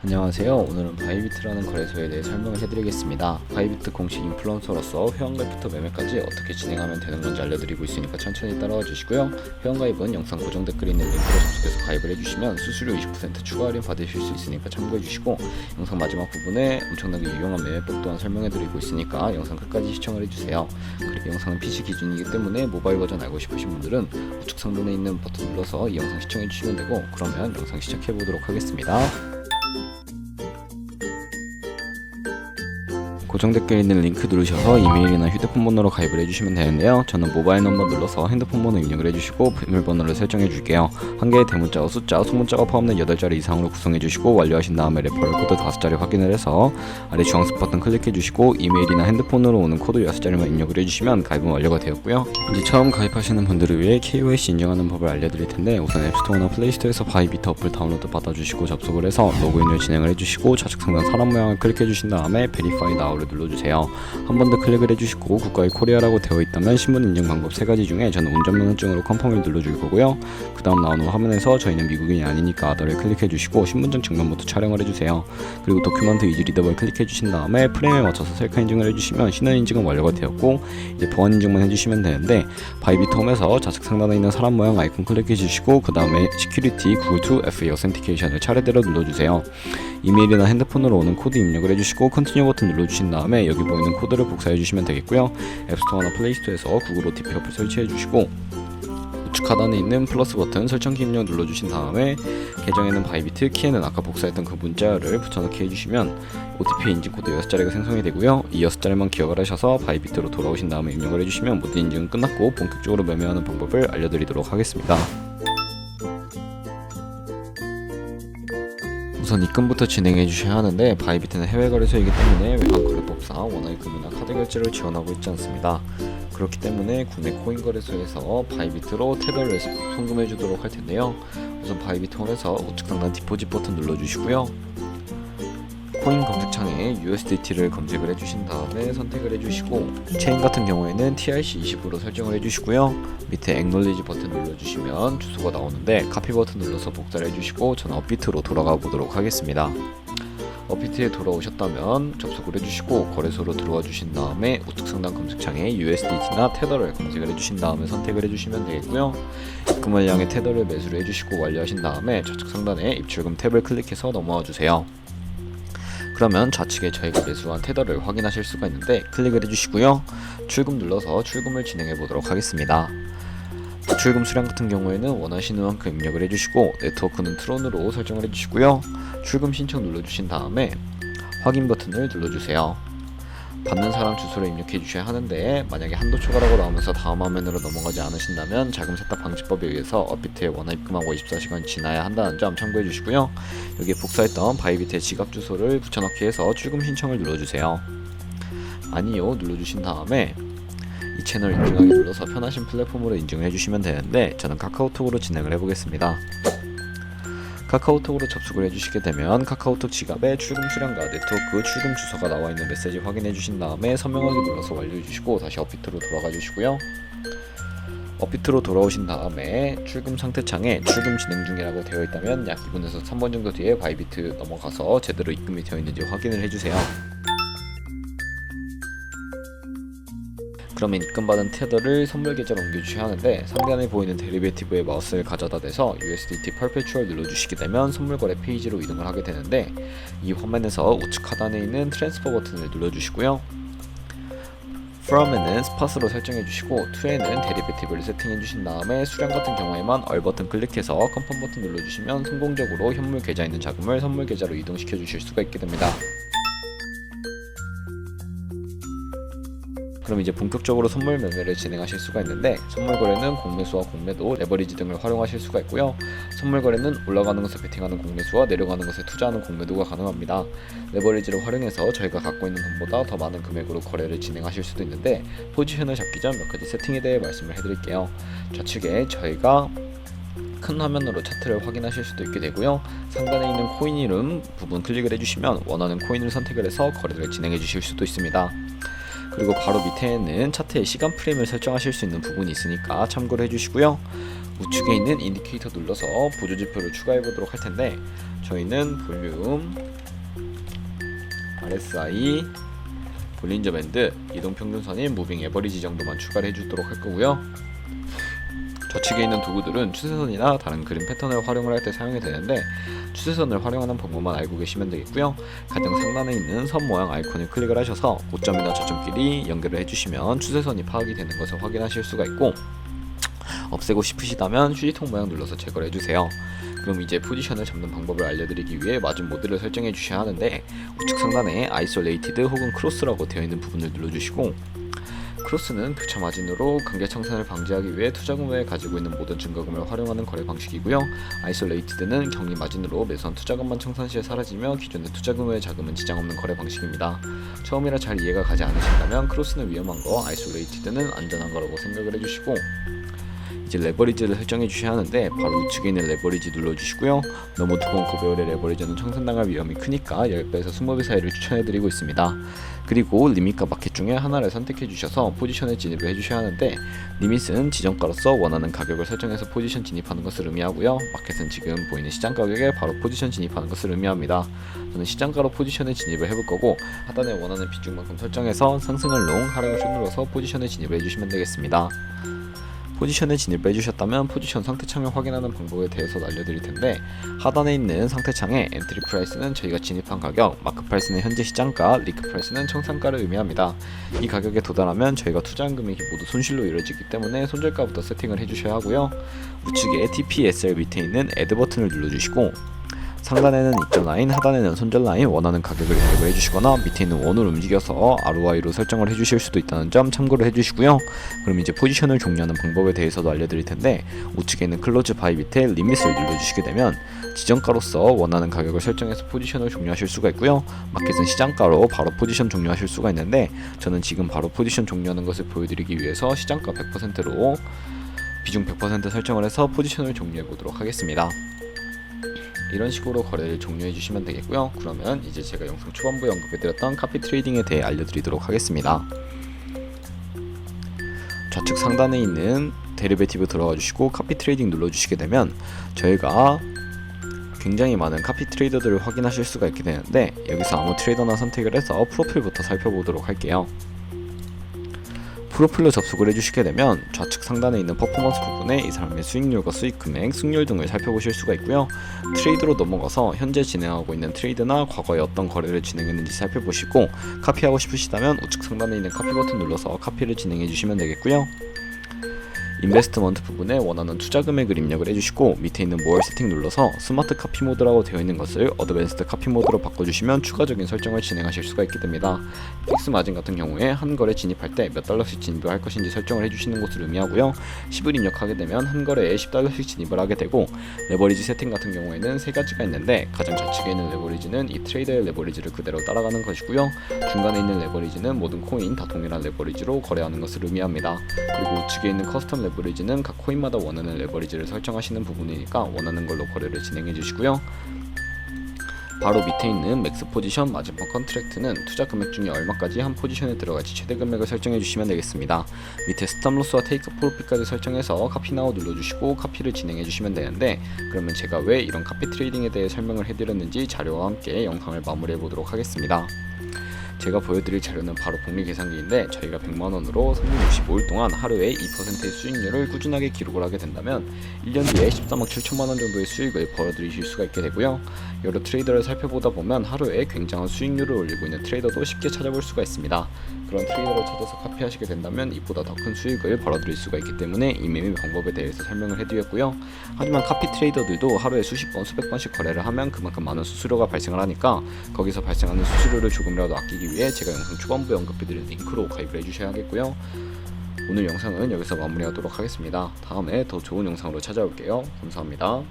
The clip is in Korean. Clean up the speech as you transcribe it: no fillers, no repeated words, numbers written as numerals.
안녕하세요. 오늘은 바이비트라는 거래소에 대해 설명을 해드리겠습니다. 바이비트 공식 인플루언서로서 회원가입부터 매매까지 어떻게 진행하면 되는 건지 알려드리고 있으니까 천천히 따라와 주시고요. 회원가입은 영상 고정 댓글에 있는 링크로 접속해서 가입을 해주시면 수수료 20% 추가 할인 받으실 수 있으니까 참고해 주시고, 영상 마지막 부분에 엄청나게 유용한 매매법 또한 설명해드리고 있으니까 영상 끝까지 시청을 해주세요. 그리고 영상은 PC 기준이기 때문에 모바일 버전 알고 싶으신 분들은 우측 상단에 있는 버튼 눌러서 이 영상 시청해 주시면 되고, 그러면 영상 시작해 보도록 하겠습니다. 고정 댓글에 있는 링크 누르셔서 이메일이나 휴대폰 번호로 가입을 해주시면 되는데요. 저는 모바일 넘버 눌러서 핸드폰 번호 입력을 해주시고 비밀번호를 설정해 줄게요. 한 개의 대문자와 숫자, 소문자가 포함된 8자리 이상으로 구성해 주시고, 완료하신 다음에 레퍼럴 코드 5자리 확인을 해서 아래 주황색 버튼 클릭해 주시고 이메일이나 핸드폰으로 오는 코드 6자리만 입력을 해주시면 가입은 완료가 되었고요. 이제 처음 가입하시는 분들을 위해 KYC 인증하는 법을 알려드릴 텐데, 우선 앱스토어나 플레이스토어에서 바이비트 어플 다운로드 받아주시고 접속을 해서 로그인을 진행을 해주시고, 좌측 상단 사람 모양을 클릭해 주신 다음에 베리파이 나우를 눌러주세요. 한 번 더 클릭을 해주시고 국가의 코리아라고 되어 있다면 신분 인증 방법 3가지 중에 저는 운전면허증으로 컨펌을 눌러줄 거고요. 그 다음 나오는 화면에서 저희는 미국인이 아니니까 아더를 클릭해 주시고 신분증 증명부터 촬영을 해주세요. 그리고 도큐먼트 위즈 리더블 클릭해 주신 다음에 프레임에 맞춰서 셀카 인증을 해주시면 신원 인증은 완료가 되었고, 이제 보안 인증만 해주시면 되는데, 바이비트 홈에서 좌측 상단에 있는 사람 모양 아이콘 클릭해 주시고 그 다음에 시큐리티 구글2 FA 어센티케이션을 차례대로 눌러주세요. 이메일이나 핸드폰으로 오는 코드 입력을 해주시고 컨티뉴 버튼 눌러주신 다음에 여기 보이는 코드를 복사해 주시면 되겠고요. 앱스토어나 플레이스토어에서 구글 OTP 어플 설치해 주시고, 우측 하단에 있는 플러스 버튼 설정키 입력 눌러주신 다음에 계정에는 바이비트, 키에는 아까 복사했던 그 문자를 붙여넣기 해주시면 OTP 인증 코드 6자리가 생성이 되고요. 이 6자리만 기억을 하셔서 바이비트로 돌아오신 다음에 입력을 해주시면 모든 인증은 끝났고 본격적으로 매매하는 방법을 알려드리도록 하겠습니다. 우선 입금부터 진행해 주셔야 하는데, 바이비트는 해외 거래소이기 때문에 외환 거래법상 원화입금이나 카드 결제를 지원하고 있지 않습니다. 그렇기 때문에 국내 코인 거래소에서 바이비트로 테더를 송금해 주도록 할 텐데요. 우선 바이비트 홈에서 우측 상단 디포짓 버튼 눌러주시고요. 코인 검색창에 USDT를 검색을 해주신 다음에 선택을 해주시고, 체인 같은 경우에는 TRC20으로 설정을 해주시고요. 밑에 Acknowledge 버튼 눌러주시면 주소가 나오는데, 카피 버튼 눌러서 복사를 해주시고 저는 업비트로 돌아가 보도록 하겠습니다. 업비트에 돌아오셨다면 접속을 해주시고 거래소로 들어와 주신 다음에 우측 상단 검색창에 USDT나 테더를 검색을 해주신 다음에 선택을 해주시면 되겠고요. 입금을 향해 테더를 매수를 해주시고 완료하신 다음에 좌측 상단에 입출금 탭을 클릭해서 넘어와 주세요. 그러면 좌측에 저희가 매수한 테더를 확인하실 수가 있는데, 클릭을 해주시고요. 출금 눌러서 출금을 진행해 보도록 하겠습니다. 출금 수량 같은 경우에는 원하시는 만큼 입력을 해주시고, 네트워크는 트론으로 설정을 해주시고요. 출금 신청 눌러주신 다음에 확인 버튼을 눌러주세요. 받는 사람 주소를 입력해 주셔야 하는데, 만약에 한도 초과라고 나오면서 다음 화면으로 넘어가지 않으신다면 자금 세탁 방지법에 의해서 업비트에 원화 입금하고 24시간 지나야 한다는 점 참고해 주시고요. 여기에 복사했던 바이비트의 지갑 주소를 붙여넣기 해서 출금 신청을 눌러주세요. 아니요 눌러주신 다음에 이 채널 인증하기 눌러서 편하신 플랫폼으로 인증을 해주시면 되는데, 저는 카카오톡으로 진행을 해보겠습니다. 카카오톡으로 접속을 해주시게 되면 카카오톡 지갑에 출금 수량과 네트워크 출금 주소가 나와 있는 메시지 확인해 주신 다음에 서명하기 눌러서 완료해 주시고 다시 업비트로 돌아가 주시고요. 업비트로 돌아오신 다음에 출금 상태 창에 출금 진행 중이라고 되어 있다면 약 2분에서 3분 정도 뒤에 바이비트 넘어가서 제대로 입금이 되어 있는지 확인을 해주세요. 그러면 입금받은 테더를 선물 계좌로 옮겨주셔야 하는데, 상단에 보이는 데리베이티브에 마우스를 가져다 대서 USDT 퍼페추얼 눌러주시게 되면 선물 거래 페이지로 이동을 하게 되는데, 이 화면에서 우측 하단에 있는 트랜스퍼 버튼을 눌러주시고요. From에는 스팟으로 설정해주시고, To에는 데리베이티브를 세팅해주신 다음에 수량 같은 경우에만 얼 버튼 클릭해서 컨펌 버튼 눌러주시면 성공적으로 현물 계좌에 있는 자금을 선물 계좌로 이동시켜 주실 수가 있게 됩니다. 그럼 이제 본격적으로 선물 매매를 진행하실 수가 있는데, 선물 거래는 공매수와 공매도, 레버리지 등을 활용하실 수가 있고요. 선물 거래는 올라가는 것에 베팅하는 공매수와 내려가는 것에 투자하는 공매도가 가능합니다. 레버리지를 활용해서 저희가 갖고 있는 돈보다 더 많은 금액으로 거래를 진행하실 수도 있는데, 포지션을 잡기 전 몇 가지 세팅에 대해 말씀을 해드릴게요. 좌측에 저희가 큰 화면으로 차트를 확인하실 수도 있게 되고요. 상단에 있는 코인 이름 부분 클릭을 해주시면 원하는 코인을 선택을 해서 거래를 진행해 주실 수도 있습니다. 그리고 바로 밑에는 차트의 시간 프레임을 설정하실 수 있는 부분이 있으니까 참고를 해주시고요. 우측에 있는 인디케이터 눌러서 보조지표를 추가해 보도록 할 텐데, 저희는 볼륨 RSI, 볼린저 밴드, 이동평균선인 무빙 에버리지 정도만 추가를 해주도록 할 거고요. 좌측에 있는 도구들은 추세선이나 다른 그림 패턴을 활용을 할 때 사용이 되는데 추세선을 활용하는 방법만 알고 계시면 되겠고요. 가장 상단에 있는 선 모양 아이콘을 클릭을 하셔서 고점이나 저점끼리 연결을 해주시면 추세선이 파악이 되는 것을 확인하실 수가 있고, 없애고 싶으시다면 휴지통 모양 눌러서 제거를 해주세요. 그럼 이제 포지션을 잡는 방법을 알려드리기 위해 마진 모드를 설정해 주셔야 하는데, 우측 상단에 아이솔레이티드 혹은 크로스라고 되어 있는 부분을 눌러주시고, 크로스는 교차 마진으로 관계 청산을 방지하기 위해 투자금 외에 가지고 있는 모든 증거금을 활용하는 거래 방식이고요. 아이솔레이티드는 격리 마진으로 매수한 투자금만 청산 시에 사라지며 기존의 투자금 외의 자금은 지장 없는 거래 방식입니다. 처음이라 잘 이해가 가지 않으신다면 크로스는 위험한 거, 아이솔레이티드는 안전한 거라고 생각을 해주시고, 이제 레버리지를 설정해 주셔야 하는데 바로 우측에 있는 레버리지 눌러주시고요. 너무 두꺼운 고배율의 레버리지는 청산당할 위험이 크니까 10배에서 20배 사이를 추천해 드리고 있습니다. 그리고 리밋과 마켓 중에 하나를 선택해 주셔서 포지션에 진입을 해 주셔야 하는데, 리밋은 지정가로서 원하는 가격을 설정해서 포지션 진입하는 것을 의미하고요. 마켓은 지금 보이는 시장 가격에 바로 포지션 진입하는 것을 의미합니다. 저는 시장가로 포지션에 진입을 해볼 거고, 하단에 원하는 비중만큼 설정해서 상승을 롱, 하락을 숏 눌러서 포지션에 진입을 해주시면 되겠습니다. 포지션에 진입해 주셨다면 포지션 상태창을 확인하는 방법에 대해서 알려드릴 텐데, 하단에 있는 상태창에 엔트리 프라이스는 저희가 진입한 가격, 마크 프라이스는 현재 시장가, 리크 프라이스는 청산가를 의미합니다. 이 가격에 도달하면 저희가 투자한 금액이 모두 손실로 이루어지기 때문에 손절가부터 세팅을 해주셔야 하고요. 우측에 TPSL 밑에 있는 애드 버튼을 눌러주시고, 상단에는 입점 라인, 하단에는 손절 라인, 원하는 가격을 입력을 해주시거나 밑에 있는 원을 움직여서 ROI로 설정을 해주실 수도 있다는 점 참고를 해주시고요. 그럼 이제 포지션을 종료하는 방법에 대해서도 알려드릴 텐데, 우측에 있는 클로즈 바이 밑에 리밋을 눌러주시게 되면 지정가로서 원하는 가격을 설정해서 포지션을 종료하실 수가 있고요. 마켓은 시장가로 바로 포지션 종료하실 수가 있는데, 저는 지금 바로 포지션 종료하는 것을 보여드리기 위해서 시장가 100%로 비중 100% 설정을 해서 포지션을 종료해 보도록 하겠습니다. 이런 식으로 거래를 종료해 주시면 되겠고요. 그러면 이제 제가 영상 초반부에 언급해드렸던 카피 트레이딩에 대해 알려드리도록 하겠습니다. 좌측 상단에 있는 데리베티브 들어가 주시고 카피 트레이딩 눌러주시게 되면 저희가 굉장히 많은 카피 트레이더들을 확인하실 수가 있게 되는데, 여기서 아무 트레이더나 선택을 해서 프로필부터 살펴보도록 할게요. 프로필로 접속을 해주시게 되면 좌측 상단에 있는 퍼포먼스 부분에 이 사람의 수익률과 수익 금액, 승률 등을 살펴보실 수가 있고요. 트레이드로 넘어가서 현재 진행하고 있는 트레이드나 과거에 어떤 거래를 진행했는지 살펴보시고, 카피하고 싶으시다면 우측 상단에 있는 카피 버튼 눌러서 카피를 진행해 주시면 되겠고요. 인베스트먼트 부분에 원하는 투자 금액을 입력을 해주시고, 밑에 있는 모어 세팅 눌러서 스마트 카피 모드라고 되어 있는 것을 어드밴스드 카피 모드로 바꿔주시면 추가적인 설정을 진행하실 수가 있게 됩니다. 픽스 마진 같은 경우에 한 거래 진입할 때 몇 달러씩 진입을 할 것인지 설정을 해주시는 것을 의미하고요. 10을 입력하게 되면 한 거래에 10달러씩 진입을 하게 되고, 레버리지 세팅 같은 경우에는 세 가지가 있는데, 가장 좌측에 있는 레버리지는 이 트레이더의 레버리지를 그대로 따라가는 것이고요. 중간에 있는 레버리지는 모든 코인 다 동일한 레버리지로 거래하는 것을 의미합니다. 그리고 우측에 있는 커스텀 레버리지는 각 코인마다 원하는 레버리지를 설정하시는 부분이니까 원하는 걸로 거래를 진행해 주시고요. 바로 밑에 있는 맥스 포지션 마진펀 컨트랙트는 투자 금액 중에 얼마까지 한 포지션에 들어갈지 최대 금액을 설정해 주시면 되겠습니다. 밑에 스탑로스와 테이크 프로핏까지 설정해서 카피 나우 눌러주시고 카피를 진행해 주시면 되는데, 그러면 제가 왜 이런 카피 트레이딩에 대해 설명을 해드렸는지 자료와 함께 영상을 마무리해 보도록 하겠습니다. 제가 보여드릴 자료는 바로 복리 계산기인데, 저희가 100만원으로 365일 동안 하루에 2%의 수익률을 꾸준하게 기록을 하게 된다면 1년 뒤에 13억 7천만원 정도의 수익을 벌어들이실 수가 있게 되고요. 여러 트레이더를 살펴보다 보면 하루에 굉장한 수익률을 올리고 있는 트레이더도 쉽게 찾아볼 수가 있습니다. 그런 트레이더를 찾아서 카피하시게 된다면 이보다 더 큰 수익을 벌어들일 수가 있기 때문에 이 매매 방법에 대해서 설명을 해드렸고요. 하지만 카피 트레이더들도 하루에 수십 번, 수백 번씩 거래를 하면 그만큼 많은 수수료가 발생을 하니까, 거기서 발생하는 수수료를 조금이라도 아끼기 위해 제가 영상 초반부에 언급해드린 링크로 가입을 해주셔야 하겠고요. 오늘 영상은 여기서 마무리하도록 하겠습니다. 다음에 더 좋은 영상으로 찾아올게요. 감사합니다.